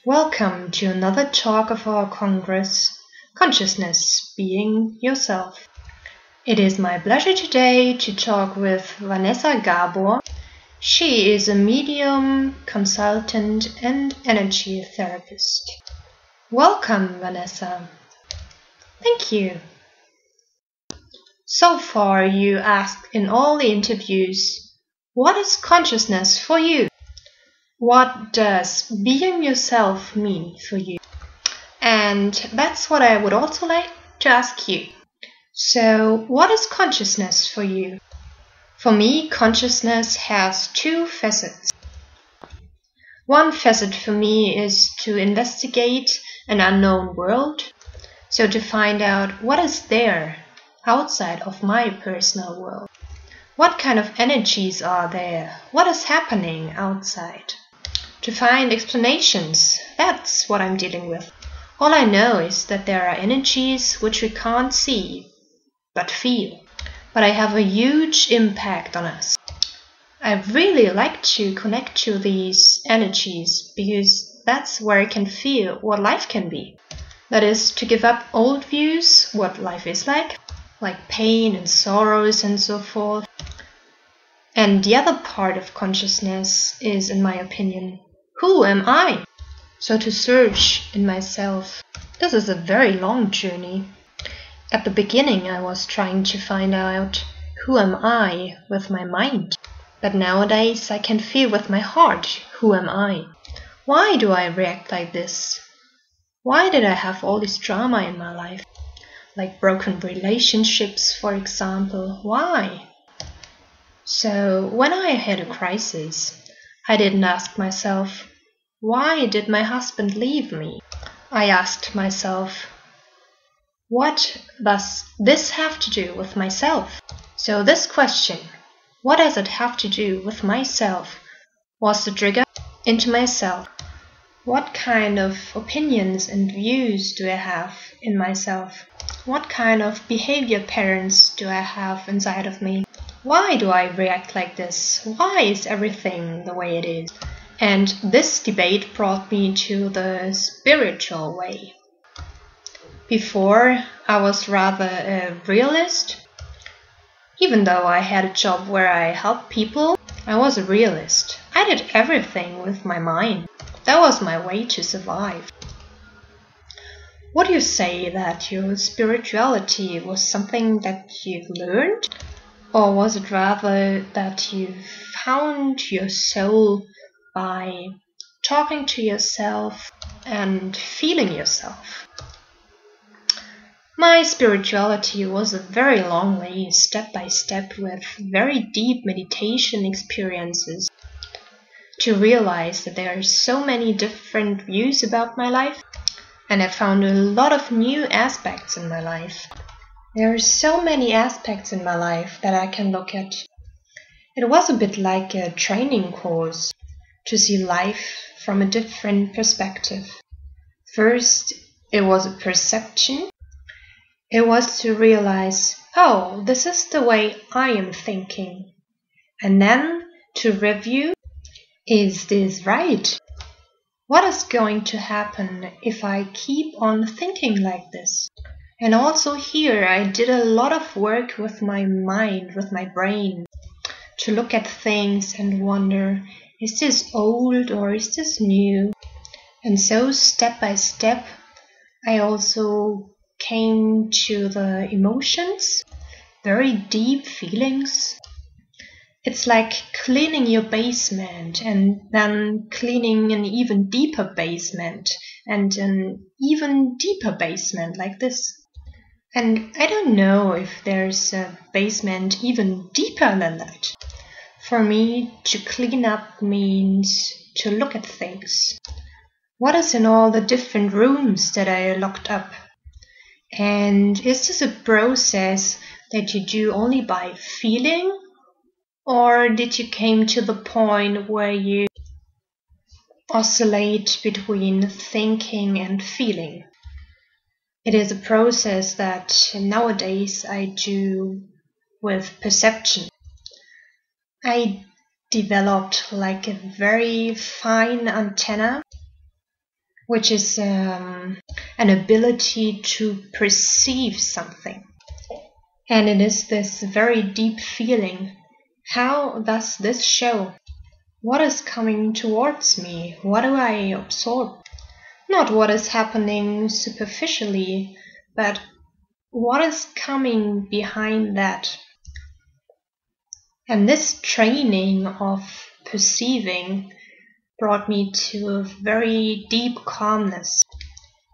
Welcome to another talk of our Congress, Consciousness, Being Yourself. It is my pleasure today to talk with Vanessa Gabor. She is a medium, consultant, and energy therapist. Welcome, Vanessa. Thank you. So far, you asked in all the interviews, what is consciousness for you? What does being yourself mean for you? And that's what I would also like to ask you. So, what is consciousness for you? For me, consciousness has two facets. One facet for me is to investigate an unknown world, so to find out what is there outside of my personal world. What kind of energies are there? What is happening outside? To find explanations, that's what I'm dealing with. All I know is that there are energies which we can't see, but feel. But they have a huge impact on us. I really like to connect to these energies because that's where I can feel what life can be. That is, to give up old views, what life is like pain and sorrows and so forth. And the other part of consciousness is, in my opinion, who am I? So to search in myself. This is a very long journey. At the beginning I was trying to find out who am I with my mind. But nowadays I can feel with my heart who am I. Why do I react like this? Why did I have all this drama in my life? Like broken relationships, for example. Why? So when I had a crisis, I didn't ask myself, why did my husband leave me? I asked myself, what does this have to do with myself? So this question, what does it have to do with myself, was the trigger into myself. What kind of opinions and views do I have in myself? What kind of behavior patterns do I have inside of me? Why do I react like this? Why is everything the way it is? And this debate brought me to the spiritual way. Before, I was rather a realist. Even though I had a job where I helped people, I was a realist. I did everything with my mind. That was my way to survive. Would you say that your spirituality was something that you learned? Or was it rather that you found your soul by talking to yourself and feeling yourself? My spirituality was a very long way, step by step, with very deep meditation experiences, to realize that there are so many different views about my life, and I found a lot of new aspects in my life. There are so many aspects in my life that I can look at. It was a bit like a training course to see life from a different perspective. First, it was a perception. It was to realize, oh, this is the way I am thinking. And then to review, is this right? What is going to happen if I keep on thinking like this? And also here I did a lot of work with my mind, with my brain, to look at things and wonder, is this old or is this new? And so step by step I also came to the emotions, very deep feelings. It's like cleaning your basement and then cleaning an even deeper basement and an even deeper basement like this. And I don't know if there's a basement even deeper than that. For me, to clean up means to look at things. What is in all the different rooms that I locked up? And is this a process that you do only by feeling? Or did you came to the point where you oscillate between thinking and feeling? It is a process that nowadays I do with perception. I developed like a very fine antenna which is an ability to perceive something. And it is this very deep feeling. How does this show? What is coming towards me? What do I absorb? Not what is happening superficially, but what is coming behind that? And this training of perceiving brought me to a very deep calmness.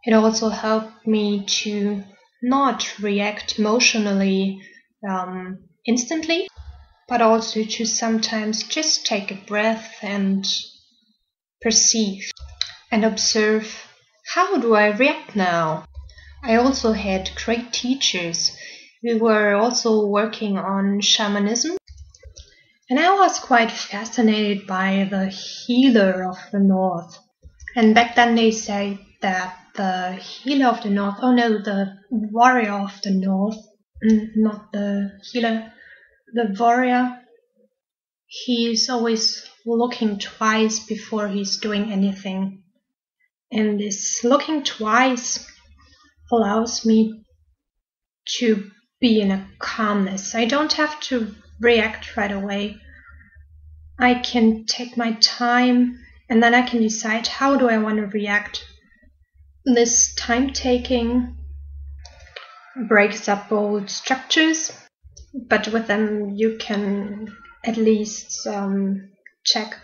It also helped me to not react emotionally instantly, but also to sometimes just take a breath and perceive and observe, how do I react now? I also had great teachers. We were also working on shamanism, and I was quite fascinated by the healer of the North. And back then they said that the healer of the North, the warrior of the North, not the healer, the warrior, he's always looking twice before he's doing anything. And this looking twice allows me to be in a calmness. I don't have to react right away. I can take my time and then I can decide, how do I want to react. This time taking breaks up old structures, but with them you can at least check,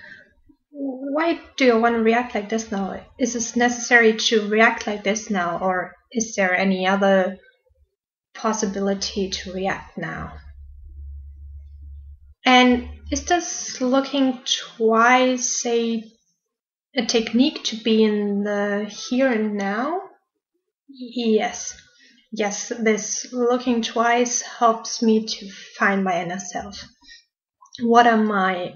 why do you want to react like this now? Is it necessary to react like this now, or is there any other possibility to react now? And is this looking twice a technique to be in the here and now? Yes, this looking twice helps me to find my inner self. What are my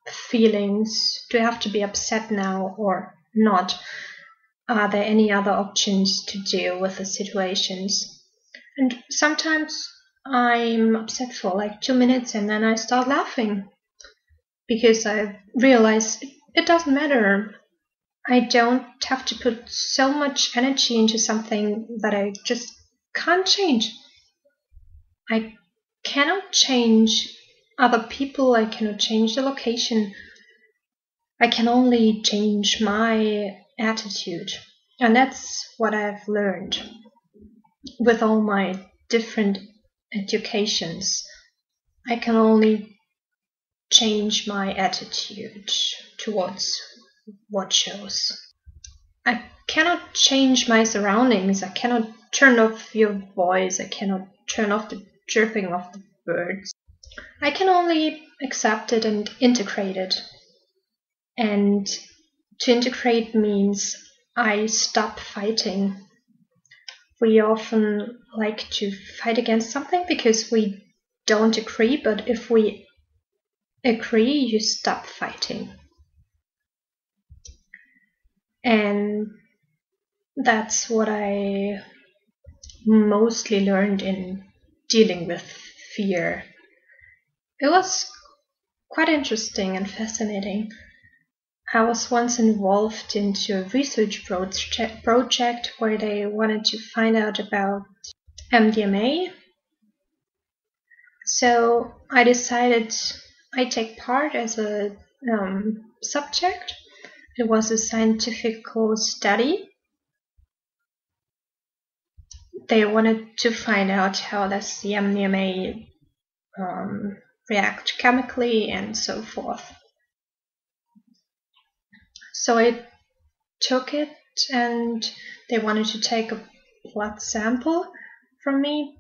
feelings? Do I have to be upset now or not? Are there any other options to deal with the situations? And sometimes I'm upset for like 2 minutes and then I start laughing because I realize it doesn't matter. I don't have to put so much energy into something that I just can't change. I cannot change other people, I cannot change the location. I can only change my attitude. And that's what I've learned with all my different educations. I can only change my attitude towards what shows. I cannot change my surroundings. I cannot turn off your voice. I cannot turn off the chirping of the birds. I can only accept it and integrate it. And to integrate means I stop fighting. We often like to fight against something because we don't agree, but if we agree, you stop fighting. And that's what I mostly learned in dealing with fear. It was quite interesting and fascinating. I was once involved into a research project where they wanted to find out about MDMA. So I decided I take part as a subject. It was a scientific study. They wanted to find out how does the MDMA react chemically and so forth. So I took it and they wanted to take a blood sample from me,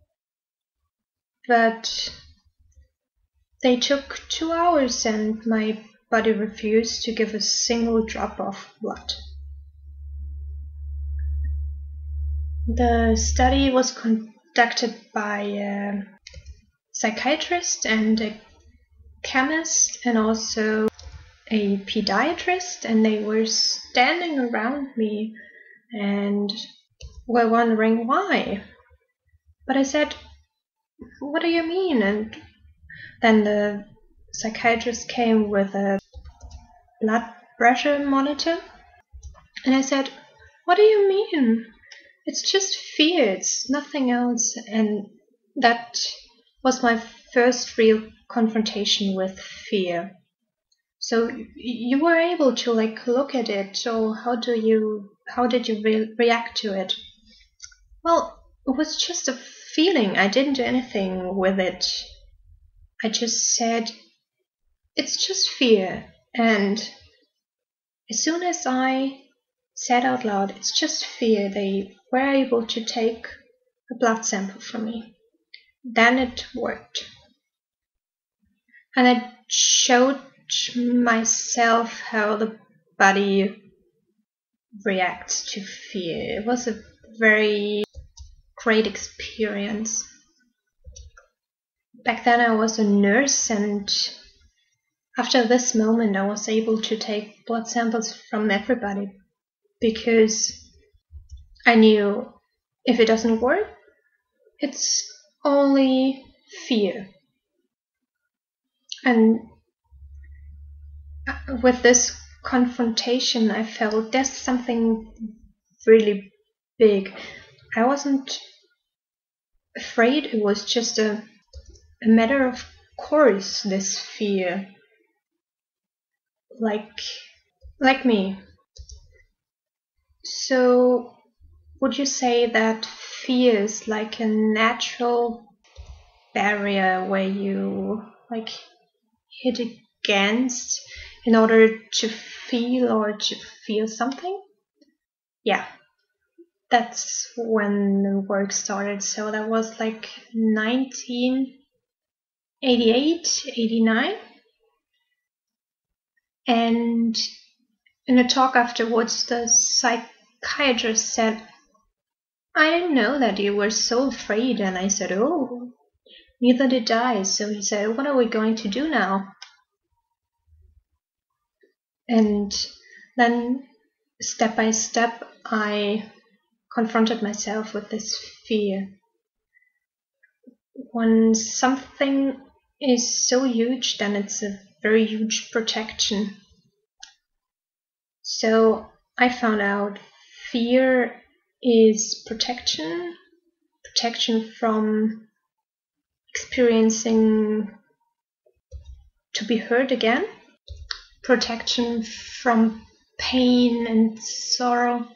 but they took 2 hours and my body refused to give a single drop of blood. The study was conducted by a psychiatrist and a chemist and also a pediatrist, and they were standing around me and were wondering why. But I said, what do you mean? And then the psychiatrist came with a blood pressure monitor and I said, What do you mean? It's just fear, it's nothing else. And that was my first real confrontation with fear. So you were able to like look at it. So how did you react to it? Well, it was just a feeling. I didn't do anything with it. I just said, it's just fear. And as soon as I said out loud, it's just fear, they were able to take a blood sample from me. Then it worked. And I showed myself how the body reacts to fear. It was a very great experience. Back then I was a nurse, and after this moment I was able to take blood samples from everybody because I knew if it doesn't work, it's only fear. And with this confrontation, I felt there's something really big. I wasn't afraid, it was just a matter of course, this fear. Like me. So, would you say that fear is like a natural barrier where you like hit against in order to feel something? Yeah, that's when the work started. So that was like 1988, 89. And in a talk afterwards, the psychiatrist said, I didn't know that you were so afraid. And I said, oh, neither did I. So he said, what are we going to do now? And then step by step, I confronted myself with this fear. When something is so huge, then it's a very huge protection. So I found out fear is protection from experiencing to be hurt again, protection from pain and sorrow,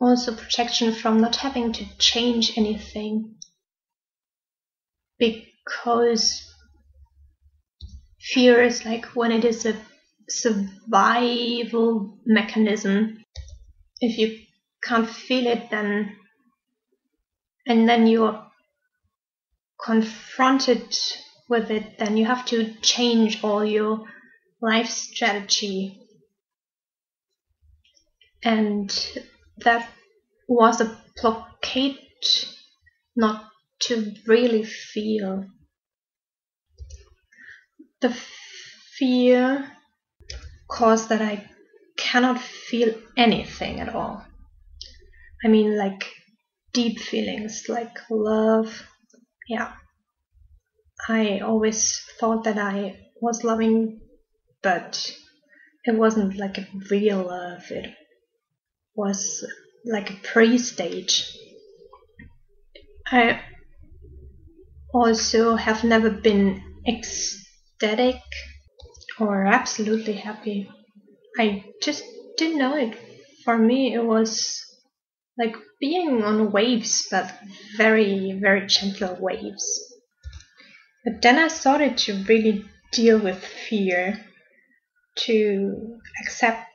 also protection from not having to change anything, because fear is like when it is a survival mechanism. If you can't feel it, then you are confronted with it, then you have to change all your life strategy. And that was a blockade not to really feel. The fear caused that I cannot feel anything at all. I mean, like deep feelings like love. Yeah. I always thought that I was loving, but it wasn't like a real love. It was like a pre-stage. I also have never been ecstatic or absolutely happy. I just didn't know it. For me, it was like being on waves, but very, very gentle waves. But then I started to really deal with fear, to accept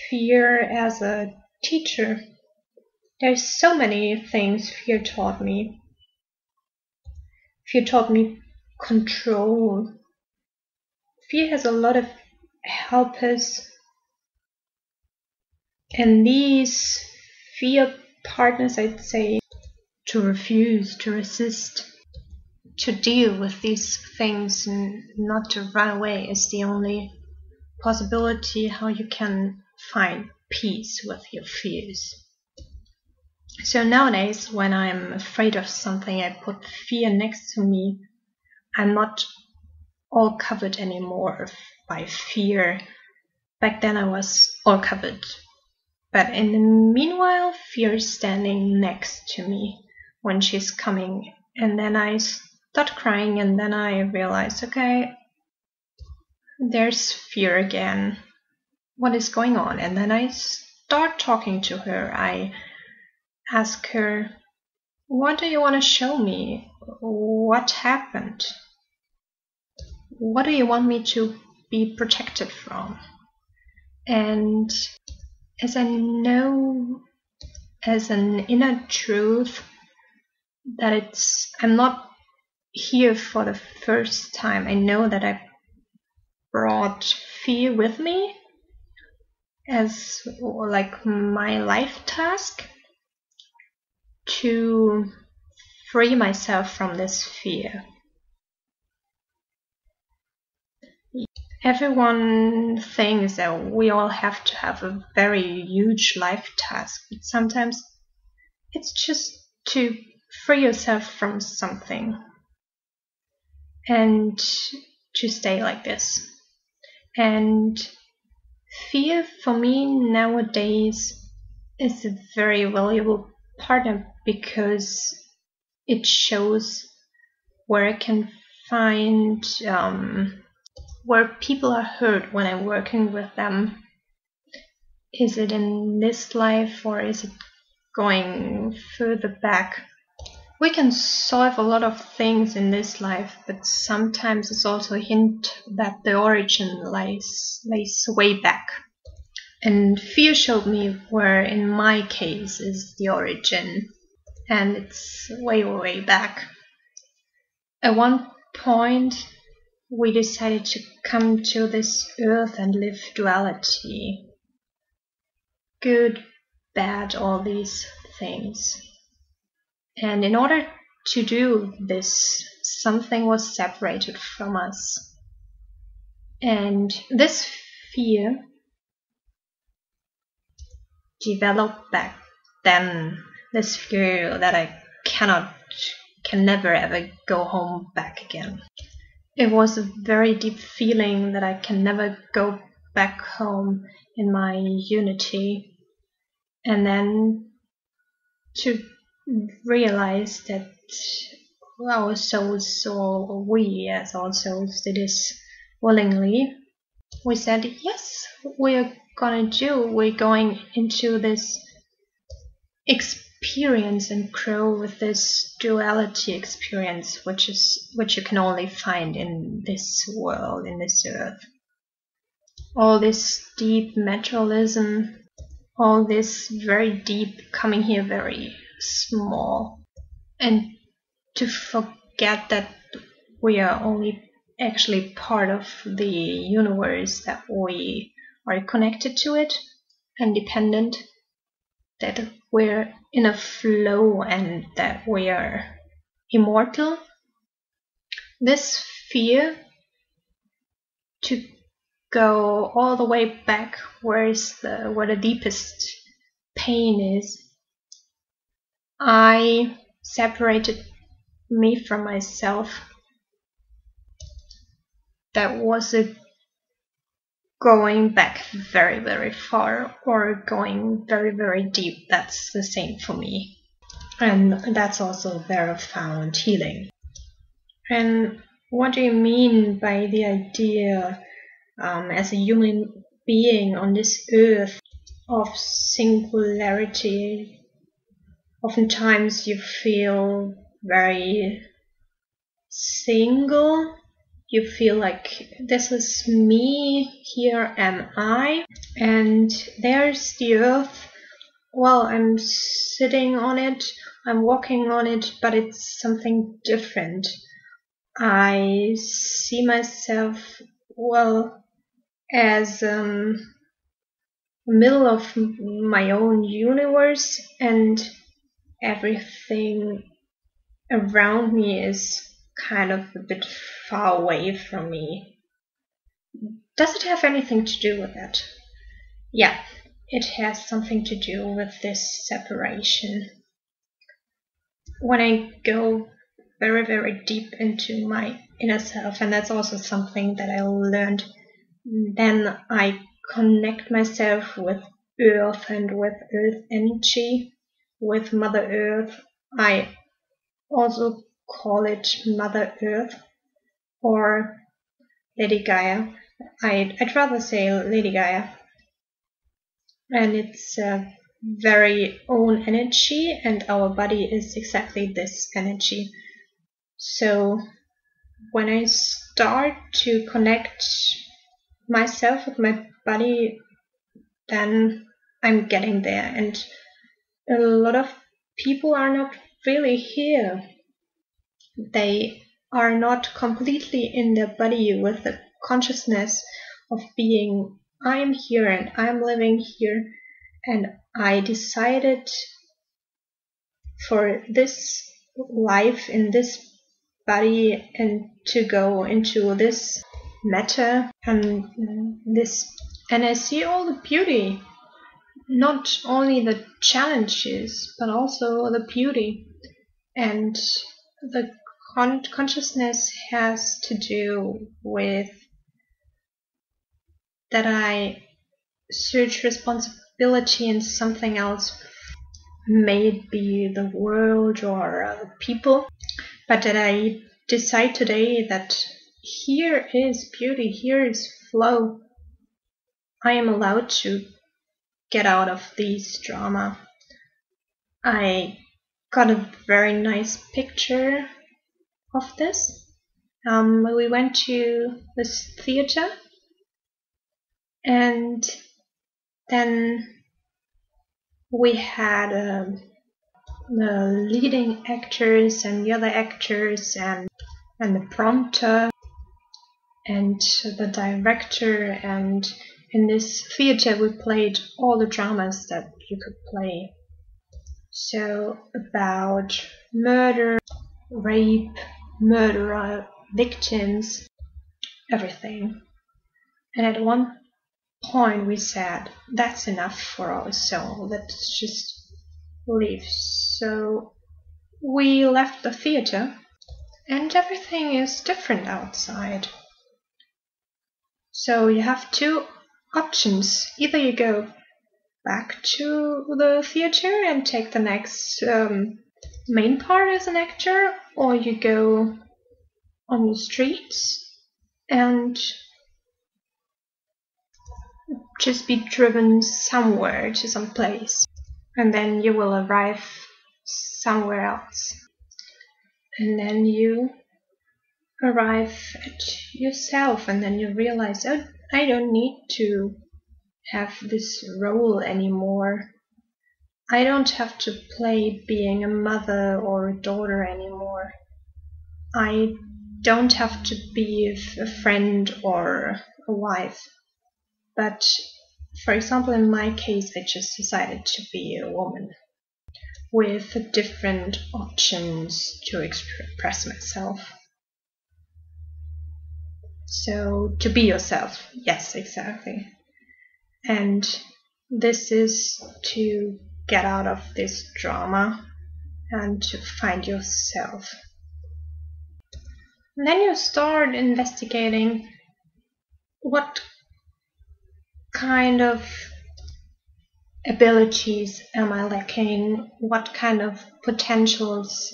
fear as a teacher. There's so many things fear taught me. Fear taught me control. Fear has a lot of helpers, and these fear partners, I'd say, to refuse, to resist, to deal with these things and not to run away is the only possibility how you can find peace with your fears. So nowadays, when I'm afraid of something, I put fear next to me. I'm not all covered anymore by fear. Back then I was all covered But in the meanwhile, fear is standing next to me when she's coming. And then I start crying, and then I realize, okay, there's fear again. What is going on? And then I start talking to her. I ask her, what do you want to show me? What happened? What do you want me to be protected from? And as I know, as an inner truth, that I'm not here for the first time. I know that I brought fear with me as like my life task to free myself from this fear. Everyone thinks that we all have to have a very huge life task, but sometimes it's just to free yourself from something and to stay like this. And fear for me nowadays is a very valuable partner because it shows where I can find where people are hurt when I'm working with them. Is it in this life or is it going further back? We can solve a lot of things in this life, but sometimes it's also a hint that the origin lays way back. And fear showed me where, in my case, is the origin. And it's way, way back. At one point, we decided to come to this earth and live duality. Good, bad, all these things. And in order to do this, something was separated from us. And this fear developed back then, this fear that I can never ever go home back again. It was a very deep feeling that I can never go back home in my unity. And then to realize that our souls, or we as our souls, did this willingly. We said, yes, we're going into this experience and grow with this duality experience, which you can only find in this world, in this earth. All this deep materialism, all this very deep coming here very small, and to forget that we are only actually part of the universe, that we are connected to it and dependent, that we're in a flow and that we are immortal. This fear to go all the way back where the deepest pain is, I separated me from myself. That was a going back very, very far or going very, very deep. That's the same for me. And that's also where I found healing. And what do you mean by the idea as a human being on this earth of singularity? Oftentimes you feel very single. You feel like this is me, here am I, and there's the earth. Well, I'm sitting on it, I'm walking on it, but it's something different. I see myself, well, as middle of my own universe, and everything around me is kind of a bit far away from me. Does it have anything to do with that? Yeah, it has something to do with this separation. When I go very, very deep into my inner self, and that's also something that I learned, then I connect myself with Earth and with Earth energy, with Mother Earth. I also call it Mother Earth or Lady Gaia. I'd rather say Lady Gaia. And it's a very own energy, and our body is exactly this energy. So when I start to connect myself with my body, then I'm getting there. And a lot of people are not really here. They are not completely in their body with the consciousness of being, I'm here and I'm living here, and I decided for this life in this body and to go into this matter and this, and I see all the beauty, not only the challenges but also the beauty. And the consciousness has to do with that I search responsibility in something else, may it be the world or people, but that I decide today that here is beauty, here is flow. I am allowed to get out of this drama. I got a very nice picture of this. We went to this theater, and then we had the leading actors and the other actors and the prompter and the director, and in this theater we played all the dramas that you could play. So about murder, rape, murderer, victims, everything. And at one point we said, that's enough for our soul, let's just leave. So we left the theater, and everything is different outside. So you have two options. Either you go back to the theater and take the next main part as an actor, or you go on the streets and just be driven somewhere to some place, and then you will arrive somewhere else, and then you arrive at yourself, and then you realize, oh, I don't need to have this role anymore. I don't have to play being a mother or a daughter anymore. I don't have to be a friend or a wife. But for example, in my case, I just decided to be a woman with different options to express myself. So to be yourself, yes, exactly. And this is to get out of this drama and to find yourself. And then you start investigating what kind of abilities am I lacking, what kind of potentials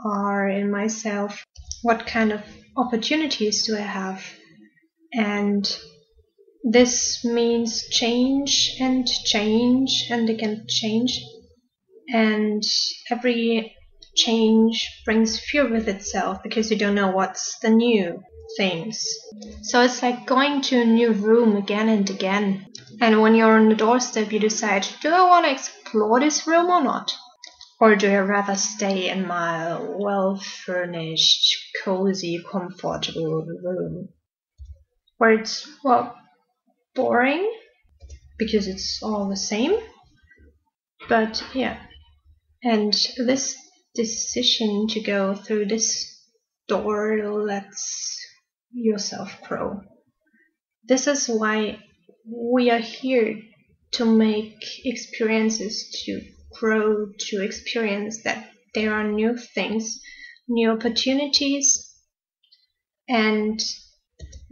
are in myself, what kind of opportunities do I have. And this means change and again change, and every change brings fear with itself because you don't know what's the new things. So it's like going to a new room again and again, and when you're on the doorstep you decide, do I want to explore this room or not? Or do I rather stay in my well-furnished, cozy, comfortable room where it's, well, boring because it's all the same, but yeah. And this decision to go through this door lets yourself grow. This is why we are here, to make experiences, to grow, to experience that there are new things, new opportunities, and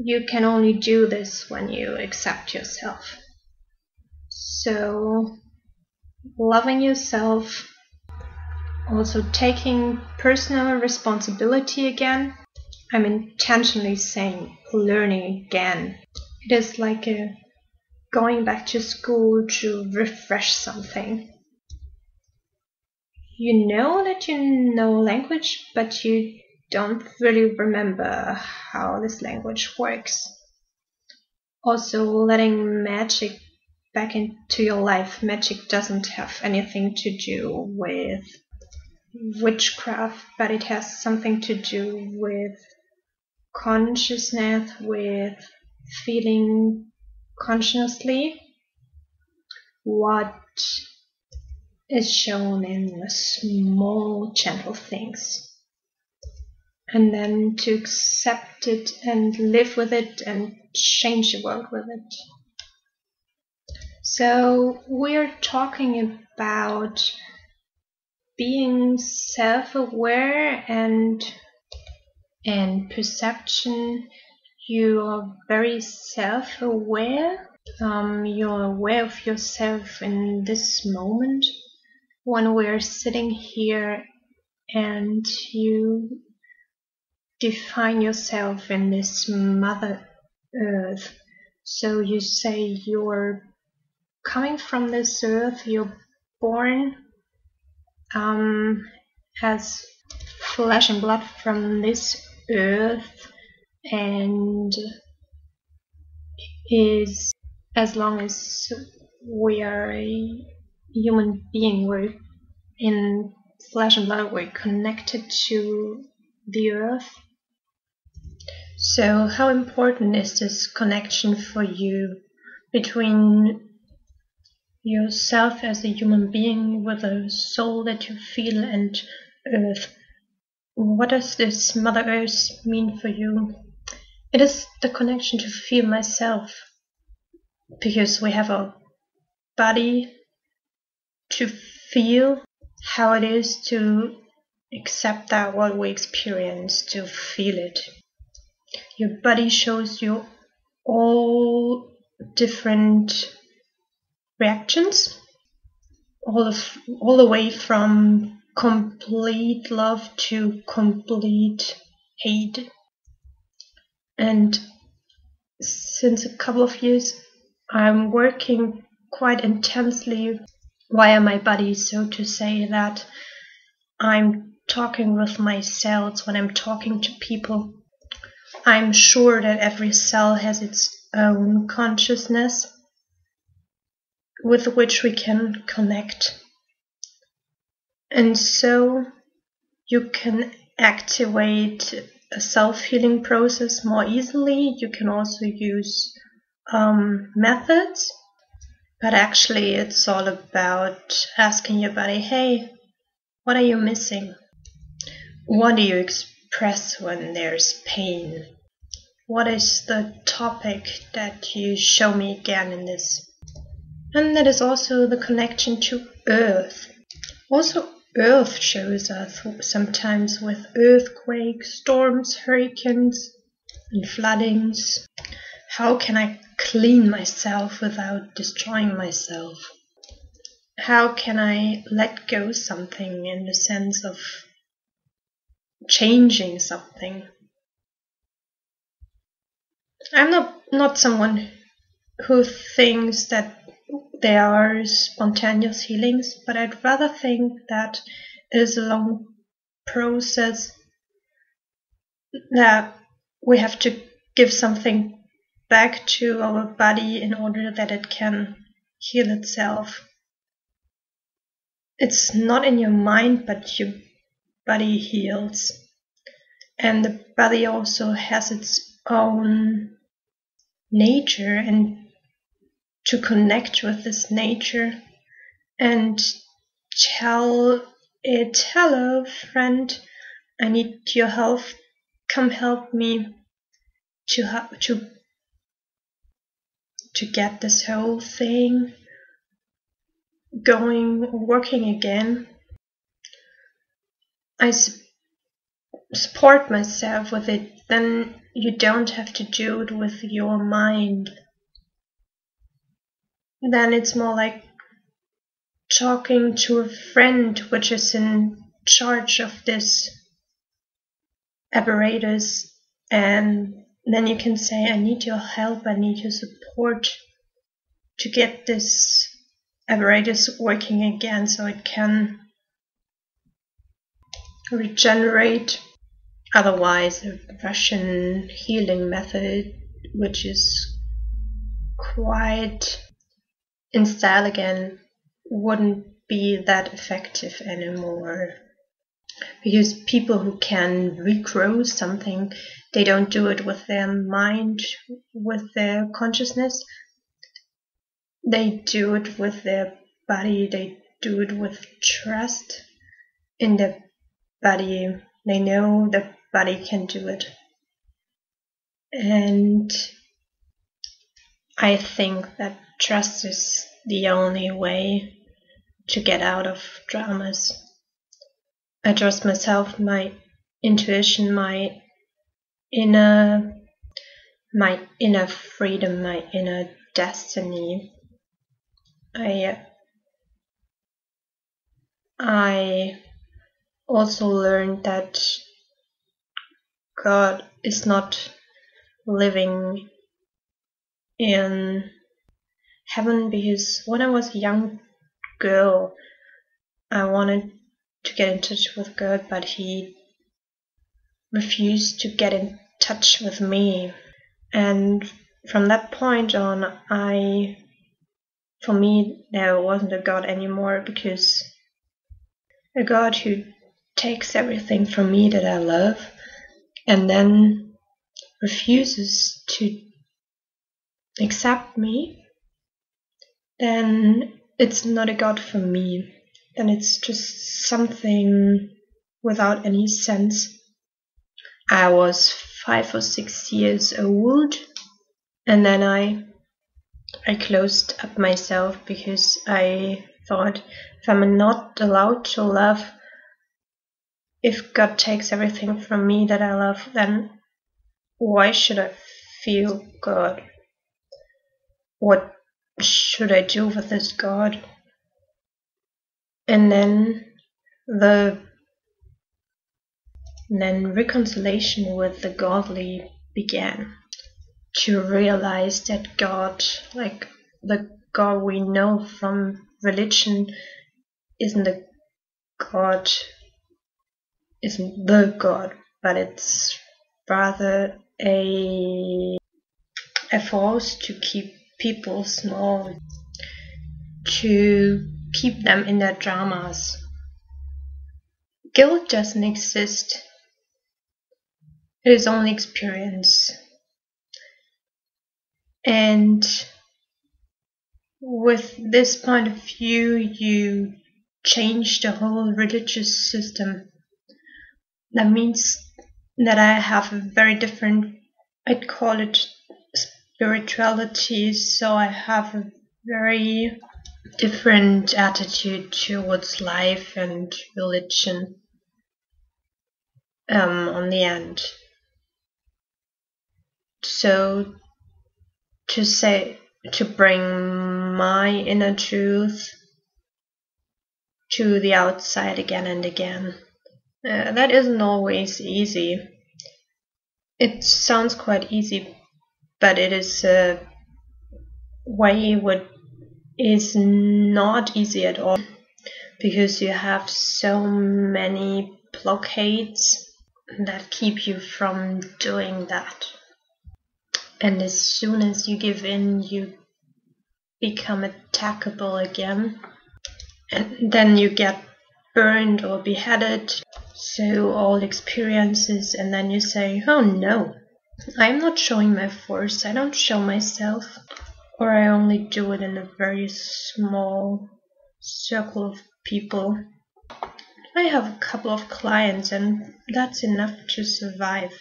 you can only do this when you accept yourself. So loving yourself, also taking personal responsibility again. I'm intentionally saying learning again. It is like going back to school to refresh something. You know that you know language, but you don't really remember how this language works. Also letting magic back into your life. Magic doesn't have anything to do with witchcraft, but it has something to do with consciousness, with feeling consciously what is shown in small gentle things, and then to accept it and live with it and change the world with it. So we're talking about being self-aware and perception. You are very self-aware. You're aware of yourself in this moment when we're sitting here, and you define yourself in this Mother Earth. So you say you're coming from this earth, you're born as flesh and blood from this earth, and is, as long as we are a human being, we're in flesh and blood, we're connected to the earth. So how important is this connection for you between yourself as a human being with a soul that you feel and earth? What does this Mother Earth mean for you? It is the connection to feel myself, because we have a body to feel how it is to accept that what we experience, to feel it. Your body shows you all different reactions, all the way from complete love to complete hate. And since a couple of years, I'm working quite intensely via my body, so to say, that I'm talking with my cells when I'm talking to people. I'm sure that every cell has its own consciousness with which we can connect. And so you can activate a self-healing process more easily. You can also use methods, but actually it's all about asking your body, hey, what are you missing? What do you express when there's pain? What is the topic that you show me again in this? And that is also the connection to Earth. Also, Earth shows us sometimes with earthquakes, storms, hurricanes, and floodings. How can I clean myself without destroying myself? How can I let go something in the sense of changing something? I'm not someone who thinks that there are spontaneous healings, but I'd rather think that it is a long process, that we have to give something back to our body in order that it can heal itself. It's not in your mind, but your body heals. And the body also has its own nature, and to connect with this nature and tell it, hello friend, I need your help, come help me to get this whole thing going, working again. I support myself with it. Then you don't have to do it with your mind. then it's more like talking to a friend which is in charge of this apparatus, and then you can say, I need your help, I need your support to get this apparatus working again so it can regenerate. Otherwise, a Russian healing method, which is quite in style again, wouldn't be that effective anymore. Because people who can regrow something, they don't do it with their mind, with their consciousness. They do it with their body, they do it with trust in their body. They know the body can do it. And I think that trust is the only way to get out of dramas. I trust myself, my intuition, my inner freedom, my inner destiny. I also learned that God is not living in heaven, because when I was a young girl, I wanted to get in touch with God, but he refused to get in touch with me. And from that point on, for me, there wasn't a God anymore, because a God who takes everything from me that I love and then refuses to accept me, then it's not a God for me. Then it's just something without any sense. I was 5 or 6 years old, and then I closed up myself, because I thought, if I'm not allowed to love, if God takes everything from me that I love, then why should I feel God? What should I do with this God? And then reconciliation with the godly began. To realize that God, like the God we know from religion, isn't the God, but it's rather a force to keep people small, to keep them in their dramas. Guilt doesn't exist. It is only experience. And with this point of view, you change the whole religious system. That means that I have a very different, I'd call it spirituality, so I have a very different attitude towards life and religion on the end. So to bring my inner truth to the outside again and again, that isn't always easy. It sounds quite easy, but it is a way what is not easy at all, because you have so many blockades that keep you from doing that. And as soon as you give in, you become attackable again, and then you get burned or beheaded. So all experiences, and then you say, oh no, I'm not showing my force, I don't show myself, or I only do it in a very small circle of people. I have a couple of clients, and that's enough to survive.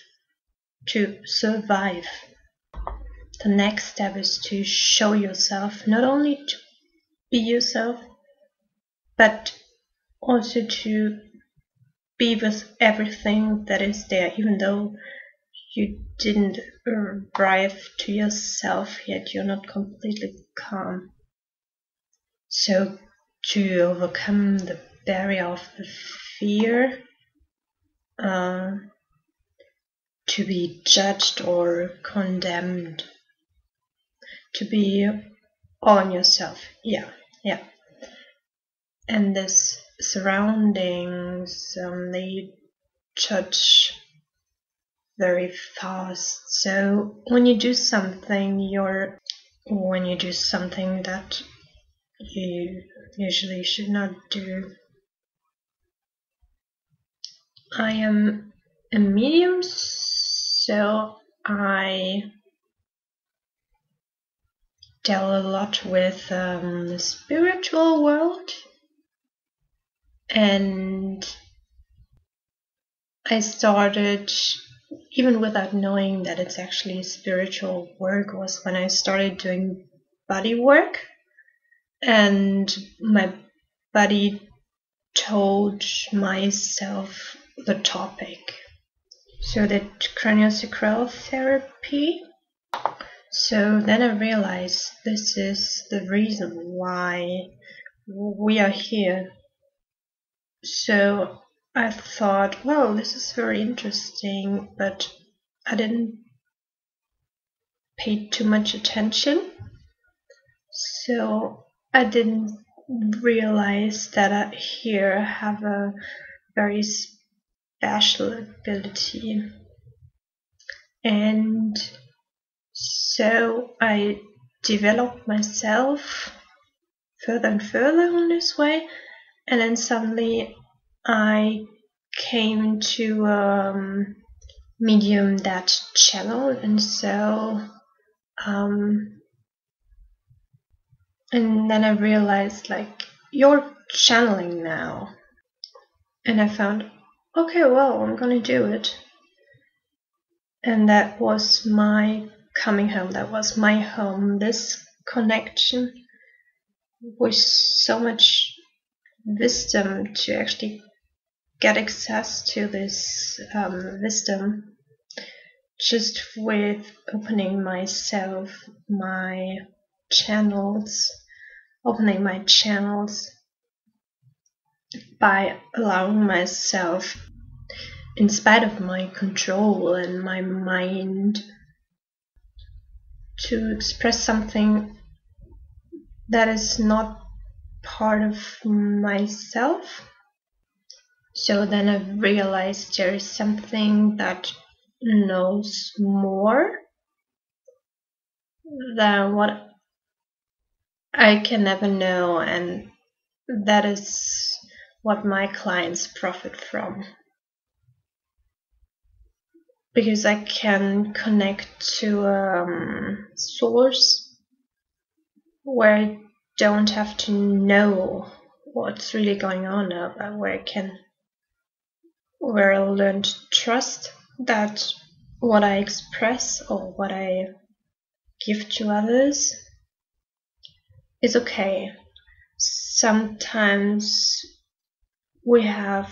The next step is to show yourself, not only to be yourself, but also to be with everything that is there, even though you didn't arrive to yourself yet, you're not completely calm. So to overcome the barrier of the fear, to be judged or condemned, to be on yourself. Yeah. And this surroundings, they judge very fast. So when you do something that you usually should not do. I am a medium, so I deal a lot with the spiritual world, and I started, even without knowing that it's actually spiritual work, was when I started doing body work, and my body told myself the topic. So that craniosacral therapy. So then I realized this is the reason why we are here. So I thought, well, this is very interesting, but I didn't pay too much attention. So I didn't realize that I here have a very special ability. And so I developed myself further and further in this way, and then suddenly I came to a medium that channeled, and so and then I realized, like, you're channeling now, and I found, okay, well, I'm gonna do it. And that was my coming home, that was my home, this connection with so much wisdom to actually get access to this wisdom just with opening myself, opening my channels by allowing myself, in spite of my control and my mind, to express something that is not part of myself. So then I realized there is something that knows more than what I can never know, and that is what my clients profit from. Because I can connect to a source where I don't have to know what's really going on, but where I learn to trust that what I express or what I give to others is okay. Sometimes we have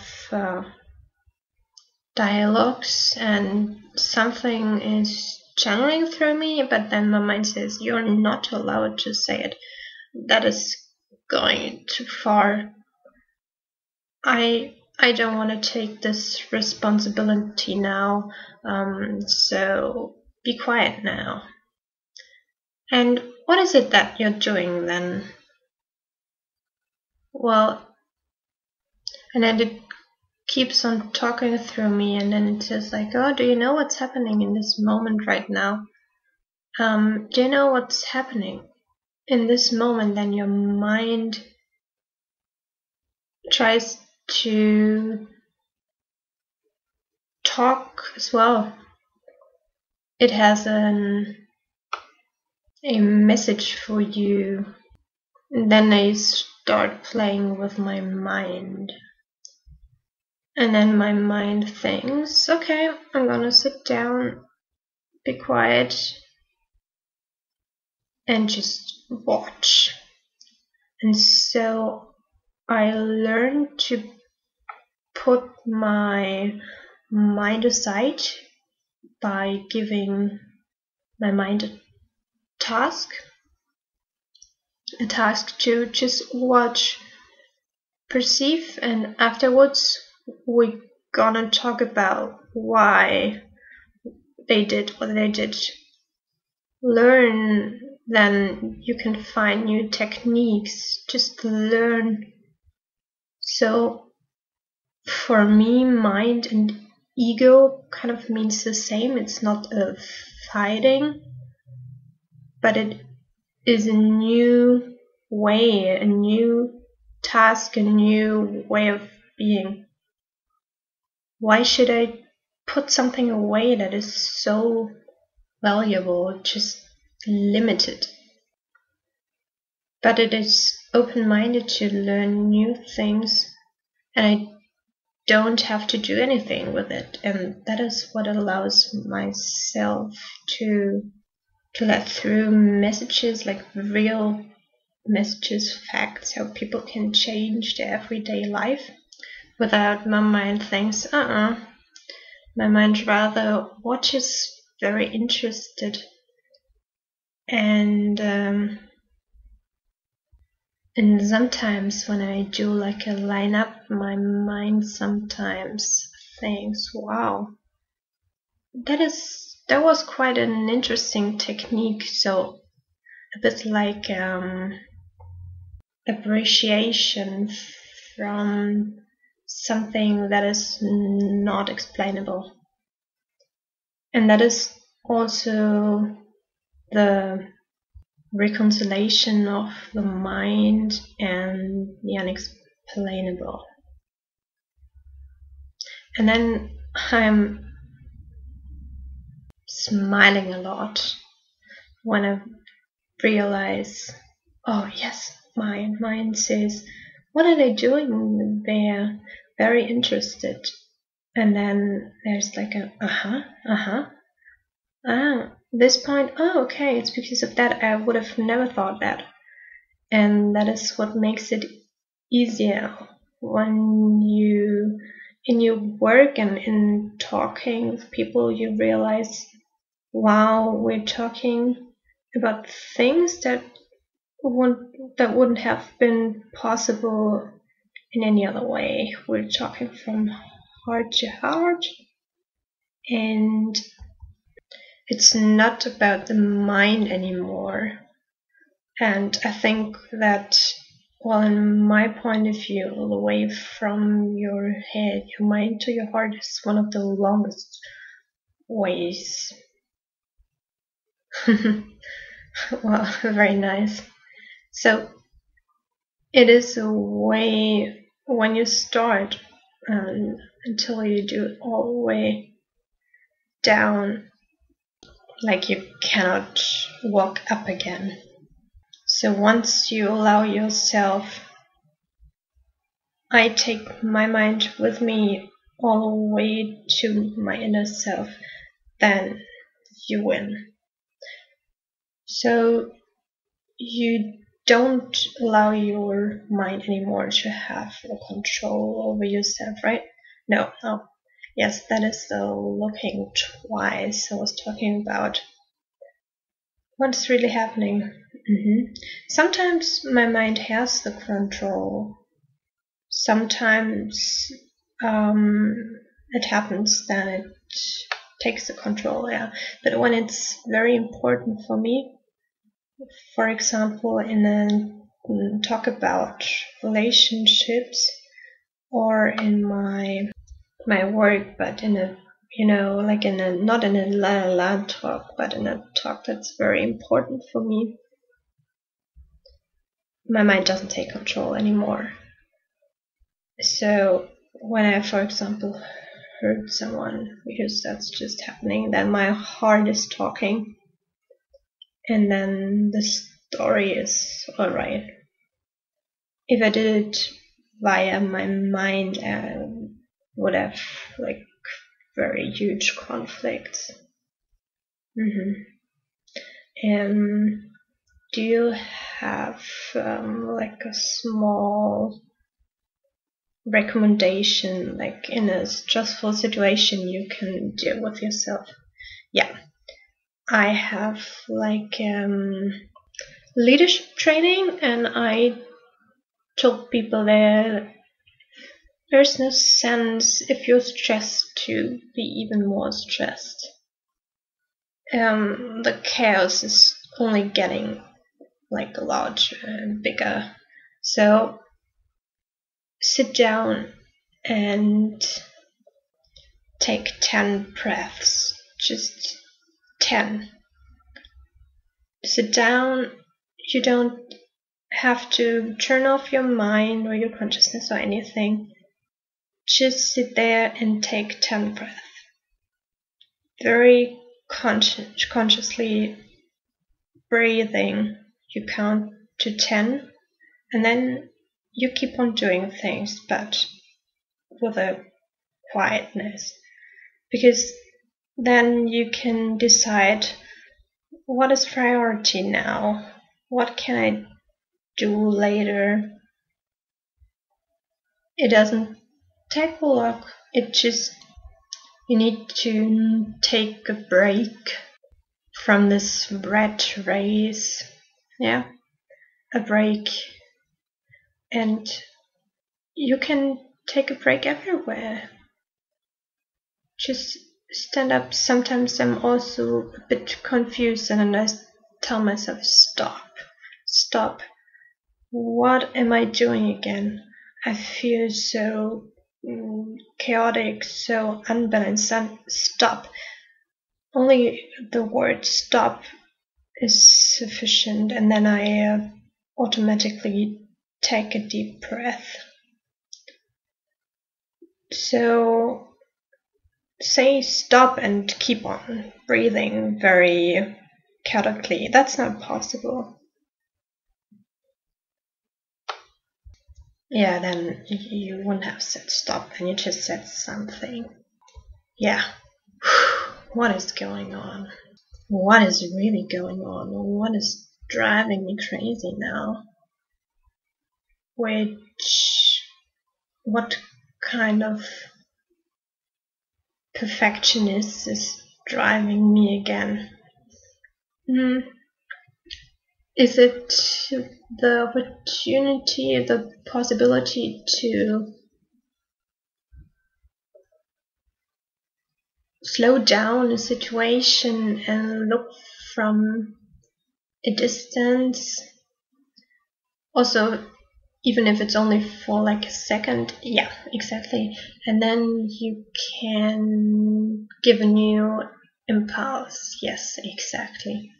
dialogues and something is channeling through me, but then my mind says, you're not allowed to say it. That is going too far. I don't want to take this responsibility now, so be quiet now. And what is it that you're doing then? Well, and then it keeps on talking through me, and then it says like, oh, do you know what's happening in this moment right now? Do you know what's happening in this moment? Then your mind tries to talk as well. It has a message for you. And then I start playing with my mind. And then my mind thinks, okay, I'm gonna sit down, be quiet, and just watch. And so I learned to put my mind aside by giving my mind a task. a task to just watch, perceive, and afterwards we're gonna talk about why they did what they did. Learn, then you can find new techniques. Just learn. So for me, mind and ego kind of means the same. It's not a fighting, but it is a new way, a new task, a new way of being. Why should I put something away that is so valuable, just limited? But it is open-minded to learn new things, and I don't have to do anything with it, and that is what allows myself to let through messages, like real messages, facts, how people can change their everyday life without my mind thinks, my mind rather watches, very interested, and sometimes when I do like a lineup, my mind sometimes thinks, wow, that was quite an interesting technique. So a bit like appreciation from something that is not explainable. And that is also the reconciliation of the mind and the unexplainable. And then I'm smiling a lot when I realize, oh yes, my mind says, what are they doing there? Very interested. And then there's like a this point, oh okay, it's because of that. I would have never thought that. And that is what makes it easier when you, in your work and in talking with people, you realize, wow, we're talking about things that wouldn't have been possible in any other way. We're talking from heart to heart, and it's not about the mind anymore. And I think that, well, in my point of view, the way from your head, your mind to your heart is one of the longest ways. Well, very nice. So it is a way when you start until you do it all the way down, like you cannot walk up again. So once you allow yourself, I take my mind with me all the way to my inner self, then you win. So you don't allow your mind anymore to have a control over yourself, right? No. Yes, that is the looking twice I was talking about. What's really happening? Sometimes my mind has the control. Sometimes it happens that it takes the control, yeah. But when it's very important for me, for example, in a talk about relationships or in my work, but in a, like in a, not in a la talk, but in a talk that's very important for me, my mind doesn't take control anymore. So when I, for example, hurt someone, because that's just happening, then my heart is talking, and then the story is alright. If I did it via my mind, I would have like very huge conflicts. Do you have like a small recommendation, like in a stressful situation you can deal with yourself? Yeah, I have like leadership training, and I told people there's no sense if you're stressed to be even more stressed. The chaos is only getting like larger and bigger. So sit down and take 10 breaths, just 10. Sit down. You don't have to turn off your mind or your consciousness or anything. Just sit there and take 10 breaths. Very consciously breathing. You count to 10 and then you keep on doing things, but with a quietness. Because then you can decide what is priority now, what can I do later. It doesn't take a lot, it just, you need to take a break from this rat race, a break, and you can take a break everywhere. Just stand up. Sometimes I'm also a bit confused and I tell myself, stop. What am I doing again? I feel so chaotic, so unbalanced. Stop. Only the word stop is sufficient, and then I automatically take a deep breath. So say stop and keep on breathing very chaotically. That's not possible. Yeah, then you wouldn't have said stop and you just said something. Yeah. What is going on? What is really going on? What is driving me crazy now? What kind of perfectionist is driving me again? Is it the opportunity, the possibility to slow down a situation and look from a distance? Also, even if it's only for like a second, yeah, exactly. And then you can give a new impulse. Yes, exactly.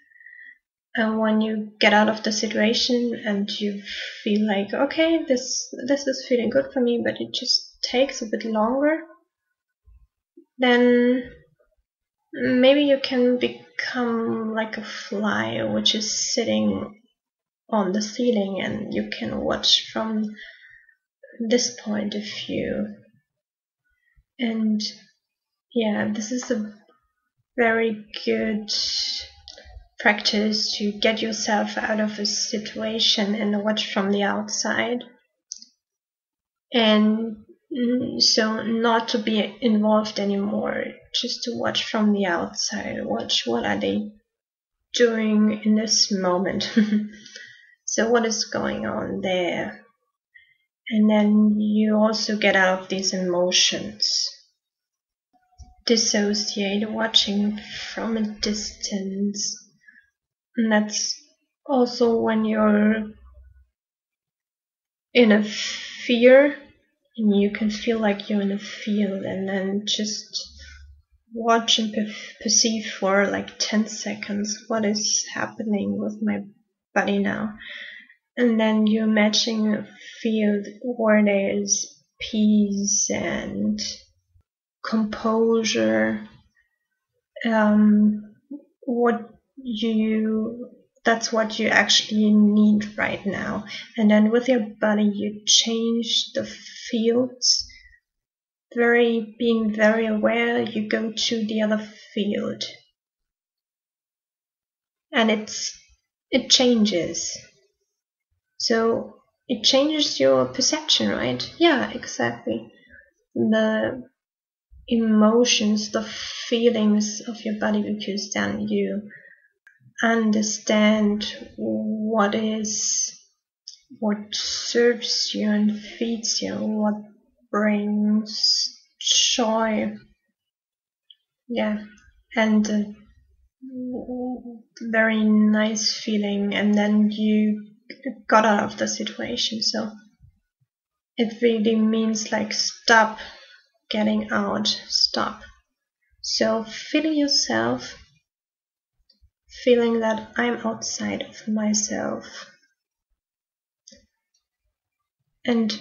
And when you get out of the situation and you feel like, okay, this is feeling good for me, but it just takes a bit longer, then maybe you can become like a fly which is sitting on the ceiling and you can watch from this point of view. And yeah, this is a very good practice to get yourself out of a situation and watch from the outside. And so not to be involved anymore, just to watch from the outside, watch what are they doing in this moment. So what is going on there? And then you also get out of these emotions. Dissociate, watching from a distance. And that's also when you're in a fear and you can feel like you're in a field, and then just watch and perceive for like 10 seconds what is happening with my body now. And then you imagine a field where there's peace and composure. That's what you actually need right now. And then with your body you change the fields. Being very aware, you go to the other field. And it changes. So it changes your perception, right? Yeah, exactly. The emotions, the feelings of your body, because then you understand what serves you and feeds you, what brings joy. Yeah, and very nice feeling, and then you got out of the situation. So it really means like stop getting out, stop. So feeling yourself, feeling that I'm outside of myself. And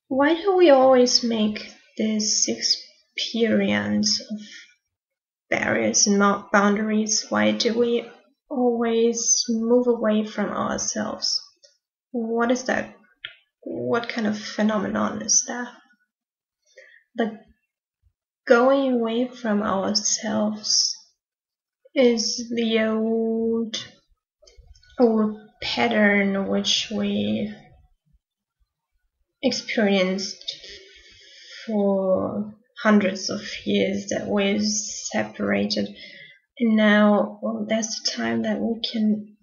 why do we always make this experience of barriers and boundaries? Why do we always move away from ourselves? What is that? What kind of phenomenon is that? But going away from ourselves is the old pattern which we experienced for hundreds of years, that we're separated, and now there's a time that we can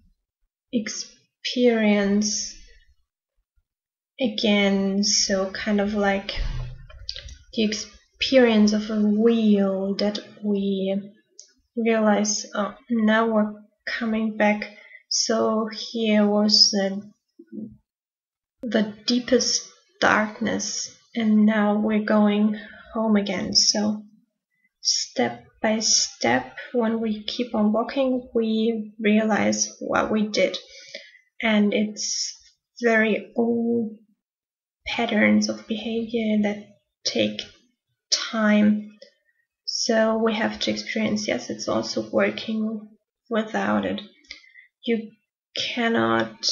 experience again. So kind of like the experience of a wheel, that we realize, oh, now we're coming back. So here was the deepest darkness, and now we're going home again. So step by step, when we keep on walking, we realize what we did, and it's very old patterns of behavior that take time. So we have to experience, yes, it's also working without it. You cannot,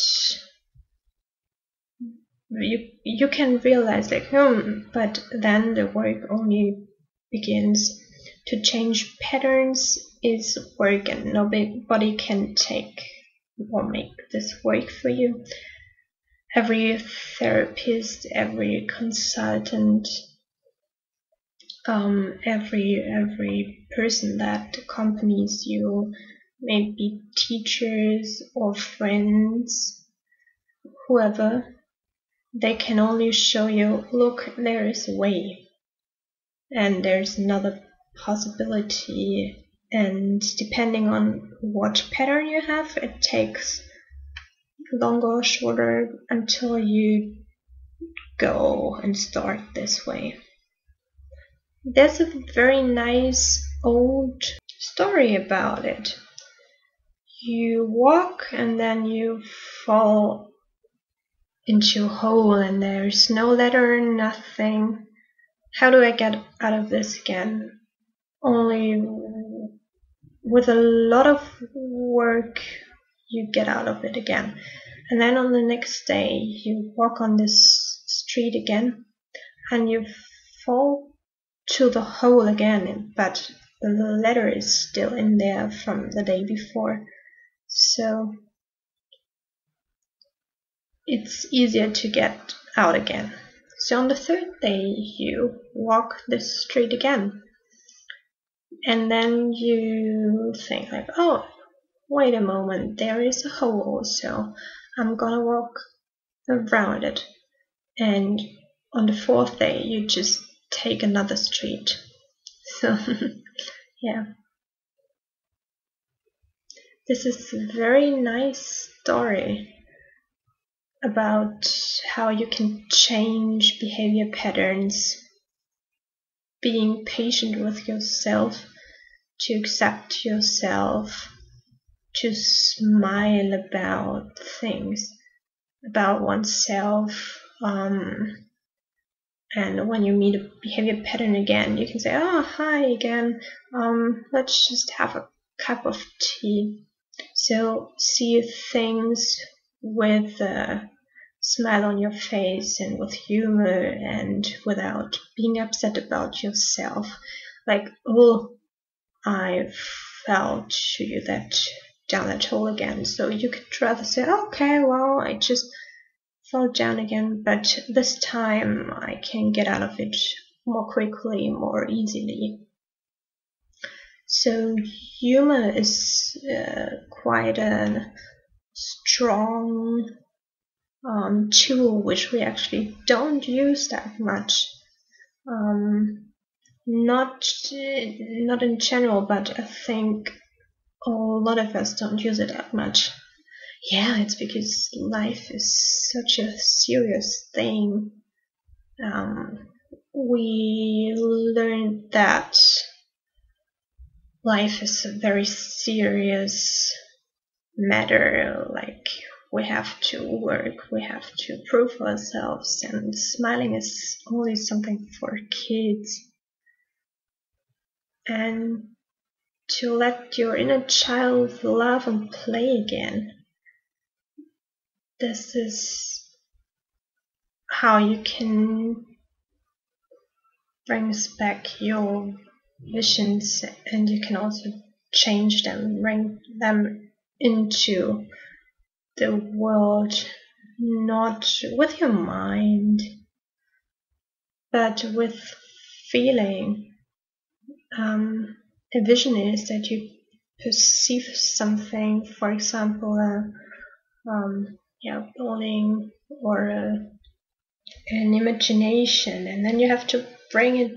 you can realize like, but then the work only begins. To change patterns is work, and nobody can take or make this work for you. Every therapist, every consultant, every person that accompanies you, maybe teachers or friends, whoever, they can only show you, look, there is a way, and there's another possibility, and depending on what pattern you have, it takes longer or shorter until you go and start this way. There's a very nice old story about it. You walk and then you fall into a hole, and there's no ladder, nothing. How do I get out of this again? Only with a lot of work you get out of it again. And then on the next day you walk on this street again and you fall to the hole again, but the ladder is still in there from the day before. So it's easier to get out again. So on the third day you walk this street again. And then you think like, oh, wait a moment, there is a hole, so I'm gonna walk around it. And on the fourth day, you just take another street. So, yeah. This is a very nice story about how you can change behavior patterns, being patient with yourself, to accept yourself, to smile about things, about oneself. And when you meet a behavior pattern again, you can say, oh, hi again, let's just have a cup of tea. So see things with a smile on your face and with humor and without being upset about yourself. Like, oh, I fell down that hole again. So you could rather say, okay, well, I just fell down again, but this time I can get out of it more quickly, more easily. So humor is quite a strong tool which we actually don't use that much. Not in general, but I think a lot of us don't use it that much. Yeah, it's because life is such a serious thing. We learned that life is a very serious matter. Like, we have to work, we have to prove ourselves, and smiling is only something for kids. And to let your inner child laugh and play again, this is how you can bring back your visions, and you can also change them, bring them into the world, not with your mind, but with feeling. A vision is that you perceive something, for example, building or an imagination, and then you have to bring it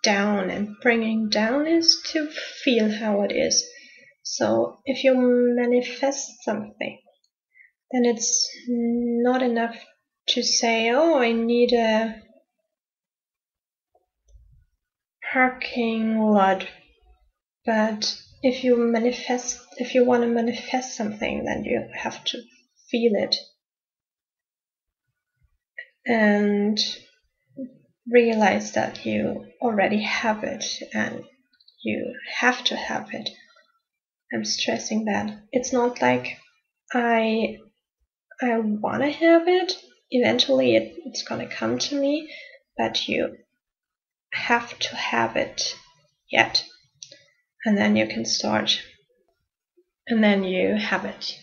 down, and bringing down is to feel how it is. So if you manifest something, then it's not enough to say, oh, I need a parking lot. But if you want to manifest something, then you have to feel it and realize that you already have it, and you have to have it. I'm stressing that. It's not like I want to have it. Eventually it's gonna come to me, but you have to have it yet. And then you can start. And then you have it.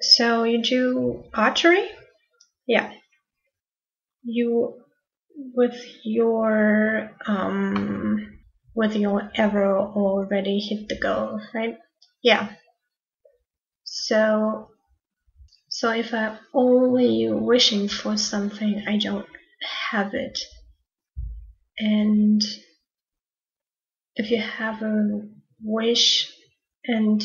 So you do archery? Yeah. You, with your arrow already hit the goal, right? Yeah. So if I'm only wishing for something, I don't have it. And if you have a wish and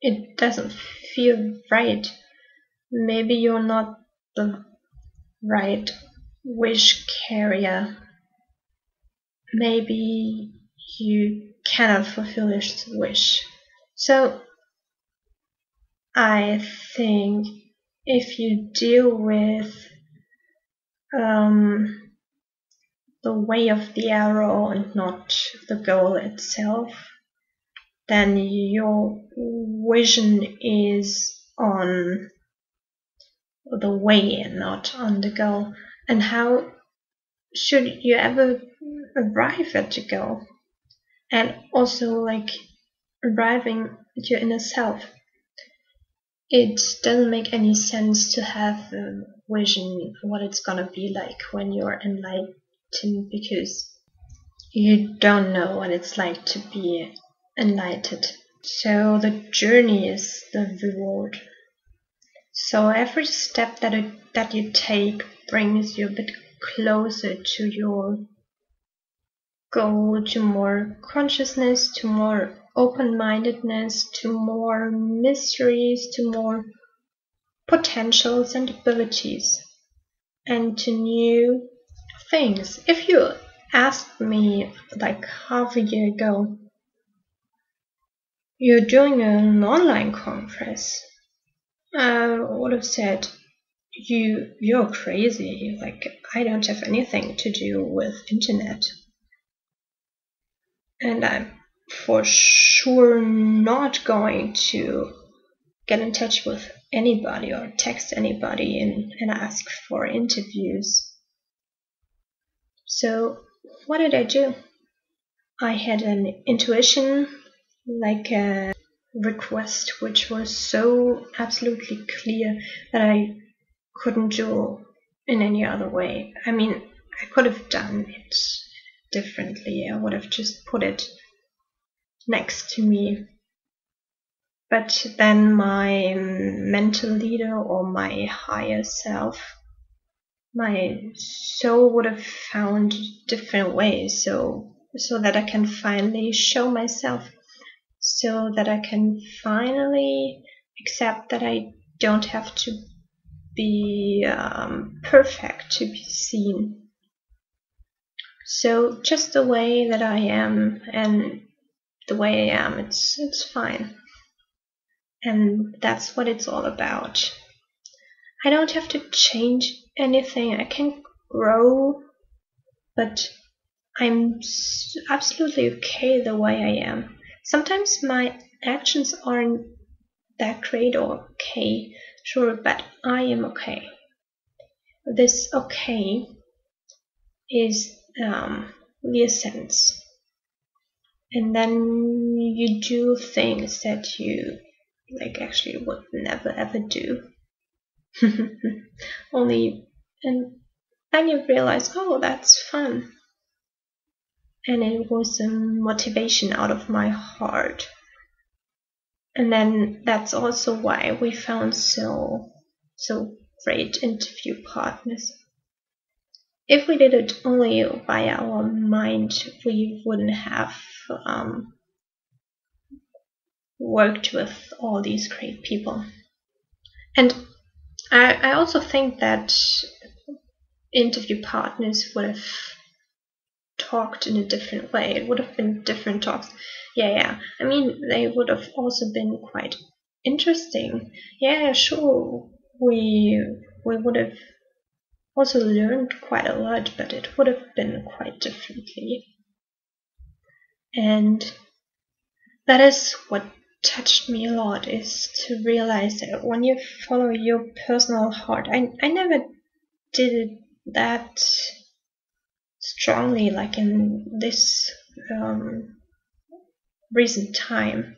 it doesn't feel right, maybe you're not the right wish carrier. Maybe you cannot fulfill this wish. So I think if you deal with the way of the arrow and not the goal itself, then your vision is on the way and not on the goal. And how should you ever arrive at the goal? And also, like, arriving at your inner self. It doesn't make any sense to have a vision what it's gonna be like when you're enlightened, because you don't know what it's like to be enlightened. So the journey is the reward. So every step that you take brings you a bit closer to your goal, to more consciousness, to more open-mindedness, to more mysteries, to more potentials and abilities, and to new things. If you asked me like half a year ago, you're doing an online congress, I would have said, you're crazy. Like, I don't have anything to do with internet. And I'm for sure not going to get in touch with anybody or text anybody and ask for interviews. So what did I do? I had an intuition, like a request which was so absolutely clear that I couldn't do in any other way. I mean, I could have done it differently. I would have just put it next to me. But then my mental leader or my higher self, my soul would have found different ways so that I can finally show myself, so that I can finally accept that I don't have to be perfect to be seen. So just the way that I am, and the way I am, it's fine. And that's what it's all about. I don't have to change anything. I can grow, but I'm absolutely okay the way I am. Sometimes my actions aren't that great or okay, sure, but I am okay. This okay is the essence. And then you do things that you actually would never ever do. And then you realize, oh, that's fun. And it was a motivation out of my heart. And then that's also why we found so great interview partners. If we did it only by our mind, we wouldn't have worked with all these great people. And I also think that interview partners would have talked in a different way. It would have been different talks. Yeah. I mean, they would have also been quite interesting. Yeah, sure. We would have also learned quite a lot, but it would have been quite differently. And that is what touched me a lot, is to realize that when you follow your personal heart, I never did it that strongly like in this recent time.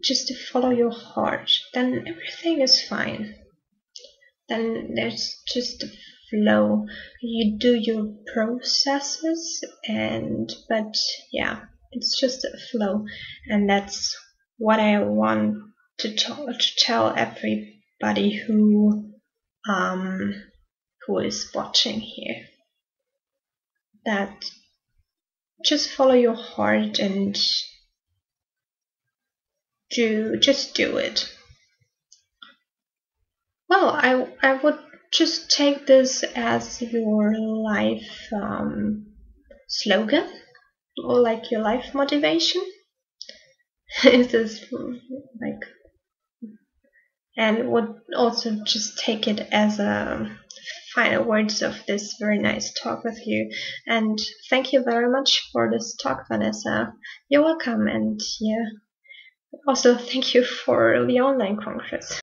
Just to follow your heart, then everything is fine. Then there's just a flow. You do your processes, but yeah, it's just a flow. And that's what I want to tell everybody who is watching here, that just follow your heart and just do it. Well, I would just take this as your life slogan, or like your life motivation. Is this and would also just take it as a final words of this very nice talk with you. And thank you very much for this talk, Vanessa. You're welcome. And yeah, also thank you for the online congress.